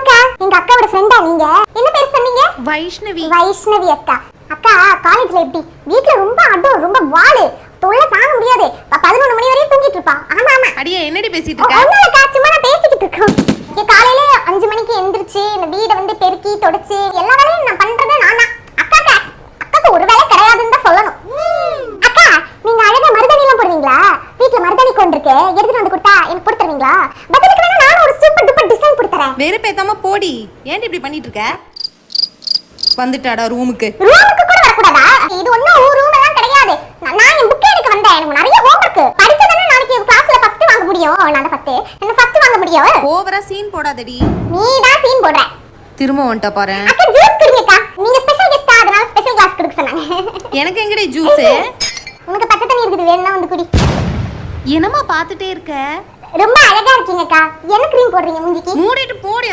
அக்கா, எங்க அக்காவோட ஃப்ரெண்டா நீங்க? என்ன பேர் சொன்னீங்க? வைஷ்ணவி. வைஷ்ணவி அக்கா. அக்கா காலேஜ்ல எப்படி? வீட்ல ரொம்ப அடம், ரொம்ப வாளு, தொல்லை தாங்க முடியாது. 11 மணி வரையும் தூங்கிட்டு இருப்பா. ஆமா ஆமா. அடியே என்னடி பேசிட்டு இருக்க? ஒண்ணும் அக்கா, சும்மா நான் பேசிக்கிட்டு இருக்கேன். காலையில 5 மணிக்கு எந்திரிச்சு இந்த வீட வந்து பெருக்கி தொடச்சு எல்லா வேலையும் நான் பண்றதே நான் தான். அக்காக்கு ஒரு வேலை கிடையாதுன்னு தான் சொல்லணும். அக்கா, நீங்க அழகா மருதாணி எல்லாம் போடுவீங்களா? வீட்ல மருதாணி கொண்டு இருக்கு, எடுத்துட்டு வந்து கொடுத்தா எனக்கு போட்டு தருவீங்களா? பதிலுக்கு வேணா நான் ஒரு சூப்பர் டூப்பர் டிசைன் போட்டு தரேன். வெறுப்பேத்தாம போடி. ஏன்டி இப்படி பண்ணிட்டு இருக்க? வந்துட்டாடா ரூமுக்கு. ரூமுக்கு கூட வரக்கூடாதா? இது ஒண்ணும் ரூம் எல்லாம் கிடையாது. நான் என் புக் எடுக்க வந்தேன். எனக்கு நிறைய ஹோம்வொர்க். படிச்சதானே நாளைக்கு கிளாஸ்ல ஃபர்ஸ்ட் வாங்க முடியும். நான் ஃபர்ஸ்ட் வாங்க முடியும். ஓவரா சீன் போடாதடி. நீ தான் சீன் போடுற. திரும்ப வந்துட்ட பாரு. அக்கா ஜூஸ் குடிங்கக்கா. நீங்க ஸ்பெஷல் கெஸ்டா, அதனால ஸ்பெஷல் கிளாஸ் கொடுக்க சொன்னாங்க. எனக்கு எங்கடி ஜூஸ்? உனக்கு பச்சை தண்ணி இருக்குது, வேணும்னா வந்து குடி. என்னமா பாத்துட்டே இருக்க? ரொம்ப அழகா இருக்கீங்கக்கா. என்ன க்ரீம் போடுறீங்க மூஞ்சிக்கு? மூடிட்டு போடி.